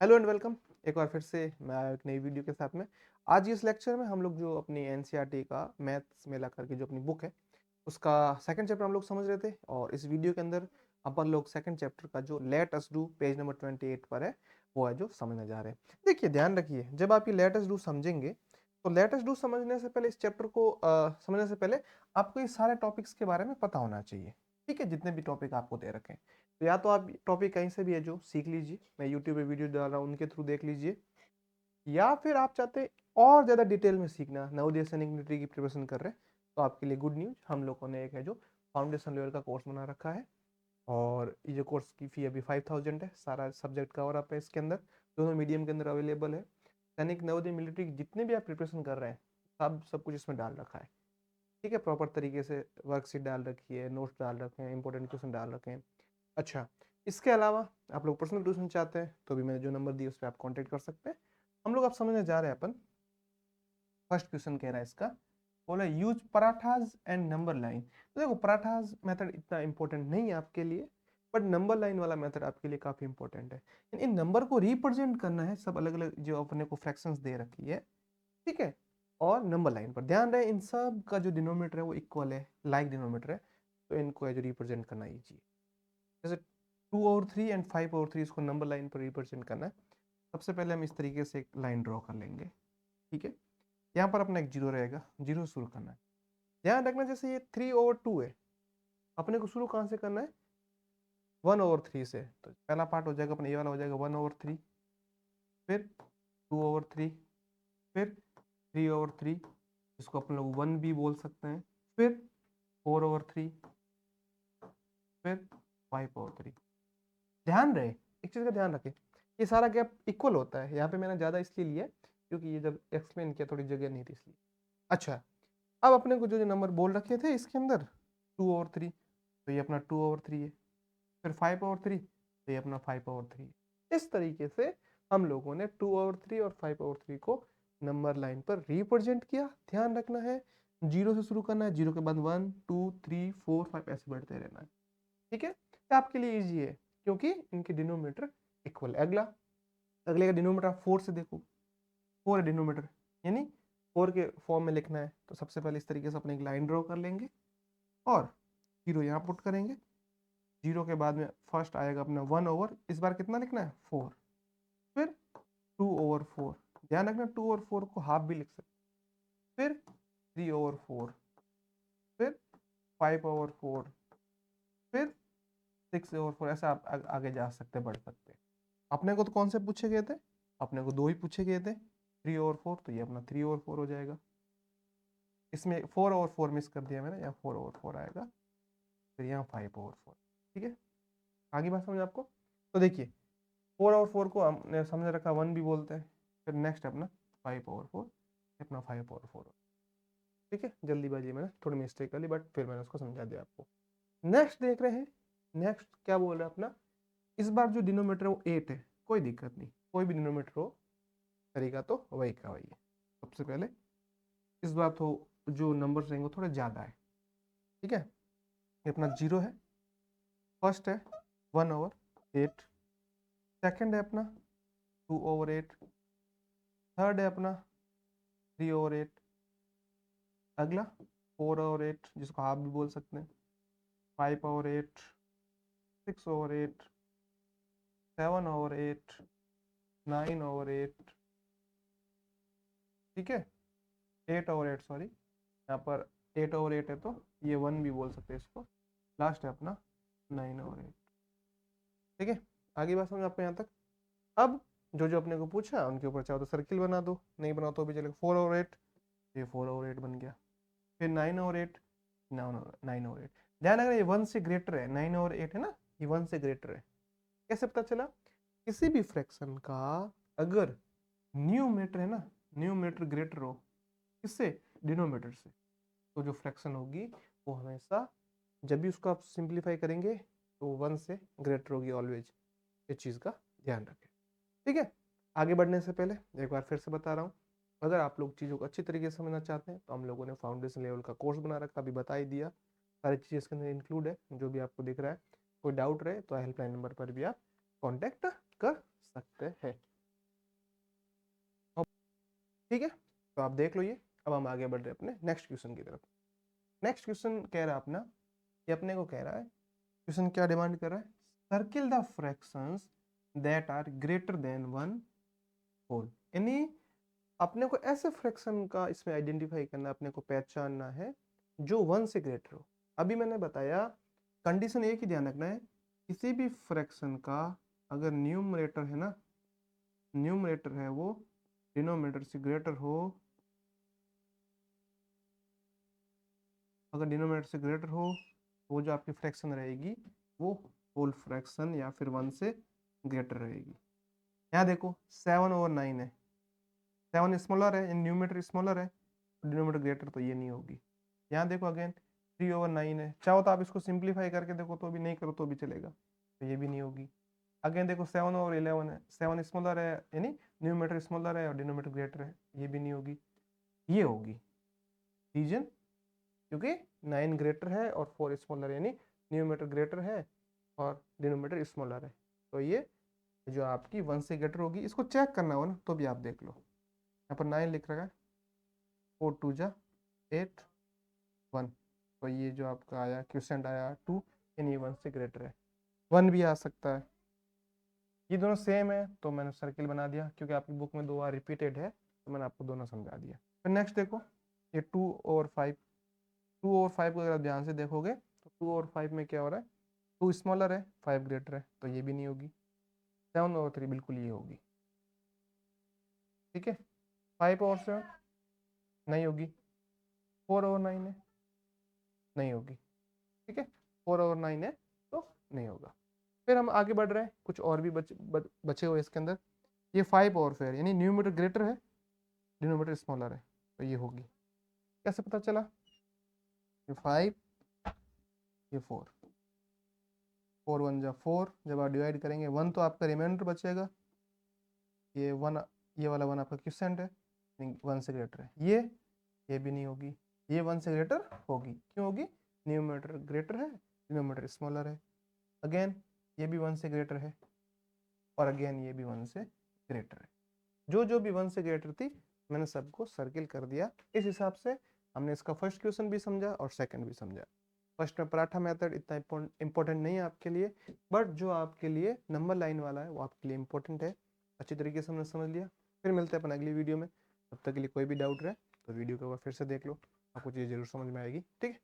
Hello and welcome. एक बार फिर से मैं आया एक नई वीडियो के साथ में। आज इस लेक्चर में हम लोग जो अपनी एनसीईआरटी का मैथ्स में ला करके जो अपनी बुक है उसका सेकंड चैप्टर हम लोग समझ रहे थे, और इस वीडियो के अंदर अपन लोग सेकंड चैप्टर का जो let us do page number 28 पर है वो है जो समझने जा रहे हैं। देखिए, ध्यान रखिए, जब आप ये लेट अस डू समझेंगे तो लेट अस डू समझने से पहले, इस चैप्टर को समझने से पहले आपको ये सारे टॉपिक्स के बारे में पता होना चाहिए। ठीक है, जितने भी टॉपिक आपको दे रखे हैं, तो या तो आप टॉपिक कहीं से भी है जो सीख लीजिए, मैं यूट्यूब पे वीडियो डाल रहा हूँ उनके थ्रू देख लीजिए, या फिर आप चाहते और ज़्यादा डिटेल में सीखना, नवोदय सैनिक मिलिट्री की प्रिपरेशन कर रहे हैं, तो आपके लिए गुड न्यूज़, हम लोगों ने एक है जो फाउंडेशन लेवल का कोर्स बना रखा है। और ये जो कोर्स की फ़ी अभी 5000 है, सारा सब्जेक्ट कवर अप है इसके अंदर, दोनों मीडियम के अंदर अवेलेबल है। सैनिक नवोदय मिलिट्री की जितने भी आप प्रिपरेशन कर रहे हैं सब कुछ इसमें डाल रखा है। ठीक है, प्रॉपर तरीके से वर्कशीट डाल रखी है, नोट्स डाल रखे हैं, इंपॉर्टेंट क्वेश्चन डाल रखे हैं। अच्छा, इसके अलावा आप लोग पर्सनल ट्यूशन चाहते हैं तो भी मैंने जो नंबर दिया उस पर आप कांटेक्ट कर सकते हैं। हम लोग अब समझने जा रहे हैं अपन। फर्स्ट क्वेश्चन कह रहा है इसका, बोला use parathas and number line. तो देखो, पराठाज मेथड इतना इंपॉर्टेंट नहीं है आपके लिए, बट नंबर लाइन वाला मेथड आपके लिए काफी इंपॉर्टेंट है। इन नंबर को रिप्रेजेंट करना है, सब अलग अलग जो अपने को फ्रैक्शंस दे रखी है। ठीक है, और नंबर लाइन पर ध्यान रहे, इन सब का जो डिनोमीटर है वो इक्वल है, लाइक डिनोमीटर है, तो इनको है जो रिप्रेजेंट करना ईजी है। जैसे 2/3 एंड 5/3, इसको नंबर लाइन पर रिप्रेजेंट करना है। सबसे पहले हम इस तरीके से एक लाइन ड्रॉ कर लेंगे। ठीक है, यहाँ पर अपना एक जीरो रहेगा, जीरो से शुरू करना है। ध्यान रखना, जैसे ये 3/2 है, अपने को शुरू कहाँ से करना है? 1/3 से। तो पहला पार्ट हो जाएगा अपना, ये वाला हो जाएगा 1/3, फिर 2/3, फिर 3/3, इसको अपन लोग 1 भी बोल सकते हैं, फिर 4/3, फिर 5/3। ध्यान रहे, एक चीज का ध्यान रखें, ये सारा गैप इक्वल होता है। यहाँ पे मैंने ज्यादा इसलिए लिया क्योंकि ये जब एक्सप्लेन किया थोड़ी जगह नहीं थी इसलिए। अच्छा, अब अपने को जो जो नंबर बोल रखे थे इसके अंदर 2/3, तो ये अपना 2/3 है, फिर 5/3, तो ये अपना 5/3 है। इस तरीके से हम लोगों ने 2/3 और 5/3 को नंबर लाइन पर रिप्रेजेंट किया। ध्यान रखना है, जीरो से शुरू करना है, जीरो के बाद 1 2 3 4 5 ऐसे बढ़ते रहना है। ठीक है, ये आपके लिए इजी है क्योंकि इनके डिनोमीटर इक्वल है। अगला, अगले का डिनोमीटर आप 4 से देखो, 4 है डिनोमीटर, यानी 4 के फॉर्म में लिखना है, तो सबसे पहले इस तरीके से अपने एक लाइन ड्रॉ कर लेंगे और जीरो यहाँ पुट करेंगे। जीरो के बाद में फर्स्ट आएगा अपना 1/, इस बार कितना लिखना है? 4, फिर 2/4, ध्यान रखना 2/4 को हाफ भी लिख सकते, फिर 3/4, फिर 5/4, फिर 6/4, ऐसा आप आगे जा सकते, बढ़ सकते। अपने को तो कौन से पूछे गए थे? अपने को दो ही पूछे गए थे, 3/4, तो ये अपना 3/4 हो जाएगा। इसमें 4/4 मिस कर दिया मैंने, यहाँ 4/4 आएगा, फिर यहाँ 5/4। ठीक है, आगे बात समझ आपको? तो देखिए, 4/4 को हमने समझ रखा 1 भी बोलते हैं, फिर नेक्स्ट अपना 5/4, अपना 5/4। ठीक है, जल्दीबाजी में थोड़ी मिस्टेक कर ली, बट फिर मैंने उसको समझा दिया आपको। नेक्स्ट देख रहे हैं, नेक्स्ट क्या बोल रहा है अपना, इस बार जो डिनोमीटर है वो 8 है, कोई दिक्कत नहीं, कोई भी डिनोमीटर हो, तरीका तो वही का वही है। सबसे पहले इस बार तो जो नंबर रहेंगे वो थोड़े ज़्यादा है। ठीक है, ये अपना जीरो है, फर्स्ट है 1/8, सेकंड है अपना 2/8, थर्ड है अपना 3/8, अगला 4/8 जिसको हाफ भी बोल सकते हैं, 5/8, 6/8, 7/8, 9/8। ठीक है, 8/8, सॉरी, यहाँ पर 8/8 है तो ये 1 भी बोल सकते हैं इसको। लास्ट है अपना 9/8। ठीक है, आगे बात समझ आपको यहाँ तक? अब जो जो अपने को पूछा उनके ऊपर चाहो तो सर्किल बना दो, नहीं बनाओ तो भी चलेगा। 4/8, ये 4/8 बन गया, फिर 9/8, 9/8। ध्यान रखना, ये 1 से ग्रेटर है, 9/8 है ना, ये 1 से ग्रेटर है। कैसे पता चला? किसी भी फ्रैक्शन का अगर न्यूमेटर है ना, न्यूमेटर ग्रेटर हो किससे? डिनोमीटर से, तो जो फ्रैक्शन होगी वो हमेशा, जब भी उसको आप सिंप्लीफाई करेंगे तो 1 से ग्रेटर होगी ऑलवेज। इस चीज़ का ध्यान रखें। ठीक है, आगे बढ़ने से पहले एक बार फिर से बता रहा हूँ, अगर आप लोग चीज़ों को अच्छी तरीके से समझना चाहते हैं तो हम लोगों ने फाउंडेशन लेवल का कोर्स बना रखा, अभी बता ही दिया, सारी चीज़ें इसके अंदर इंक्लूड है जो भी आपको दिख रहा है। कोई डाउट रहे तो हेल्पलाइन नंबर पर भी आप कांटेक्ट कर सकते हैं। ठीक है, तो आप देख लो ये। अब हम आगे बढ़ रहे हैं अपने नेक्स्ट क्वेश्चन की तरफ। नेक्स्ट क्वेश्चन कह रहा है अपना, ये अपने को कह रहा है, क्वेश्चन क्या डिमांड कर रहा है, circle the fractions that are greater than 1 whole. यानी अपने को ऐसे फ्रैक्शन का इसमें आइडेंटिफाई करना, अपने को पहचानना है जो 1 से ग्रेटर हो। अभी मैंने बताया कंडीशन एक ही ध्यान रखना है, किसी भी फ्रैक्शन का अगर न्यूमरेटर है ना, न्यूमरेटर है वो डिनोमिनेटर से ग्रेटर हो, अगर डिनोमिनेटर से ग्रेटर हो, वो जो आपकी फ्रैक्शन रहेगी वो होल फ्रैक्शन या फिर 1 से ग्रेटर रहेगी। यहाँ देखो 7/9 है, 7 स्मॉलर है, न्यूमरेटर स्मॉलर है, डिनोमिनेटर ग्रेटर, तो ये नहीं होगी। यहाँ देखो अगेन 3/9 है, चाहो तो आप इसको सिंप्लीफाई करके देखो तो भी, नहीं करो तो भी चलेगा, तो ये भी नहीं होगी। अगेन देखो 7/11 है, 7 स्मॉलर है यानी न्यूमरेटर स्मॉलर है और डिनोमिनेटर ग्रेटर है, ये भी नहीं होगी। ये होगी रीजन, क्योंकि 9 ग्रेटर है और 4 स्मॉलर, यानी न्यूमरेटर ग्रेटर है और डिनोमिनेटर स्मॉलर है, तो ये जो आपकी 1 से ग्रेटर होगी। इसको चेक करना हो ना तो भी आप देख लो, यहाँ पर 9 लिख रखा है, 4 2 जा 8 1, तो ये जो आपका आया क्वेश्चन आया 2, यानी 1 से ग्रेटर है। 1 भी आ सकता है, ये दोनों सेम है तो मैंने सर्किल बना दिया, क्योंकि आपकी बुक में 2 बार रिपीटेड है तो मैंने आपको दोनों समझा दिया। फिर नेक्स्ट देखो ये 2/5, 2/5 को अगर आप ध्यान से देखोगे तो 2/5 में क्या हो रहा है, 2 स्मॉलर है 5 ग्रेटर है, तो ये भी नहीं होगी। 7/3 बिल्कुल ये होगी। ठीक है, 5/7 नहीं होगी, 4/9 है, नहीं होगी। ठीक है, 4/9 है तो नहीं होगा। फिर हम आगे बढ़ रहे हैं, कुछ और भी बचे हुए इसके अंदर। ये 5/4 यानी न्यूमरेटर ग्रेटर है, डिनोमिनेटर स्मॉलर है, तो ये होगी। कैसे पता चला, ये 5 ये 4, 4 1 जा 4, जब आप डिवाइड करेंगे 1 तो आपका रिमाइंडर बचेगा, ये 1, ये वाला 1 आपका क्वोशिएंट है, 1 से ग्रेटर है, ये भी नहीं होगी। ये 1 से ग्रेटर होगी, क्यों होगी, न्यूमरेटर ग्रेटर है, डिनोमिनेटर स्मॉलर है। अगेन ये भी 1 से ग्रेटर है और अगेन ये भी 1 से ग्रेटर है। जो जो भी 1 से ग्रेटर थी मैंने सबको सर्किल कर दिया। इस हिसाब से हमने इसका फर्स्ट क्वेश्चन भी समझा और सेकंड भी समझा। फर्स्ट में पराठा मेथड इतना इंपॉर्टेंट नहीं है आपके लिए, बट जो आपके लिए नंबर लाइन वाला है वो आपके लिए इंपॉर्टेंट है। अच्छी तरीके से हमने समझ लिया। फिर मिलते हैं अपन अगली वीडियो में, तब तक के लिए कोई भी डाउट रहे तो वीडियो को फिर से देख लो, आपको चीज़ जरूर समझ में आएगी। ठीक है।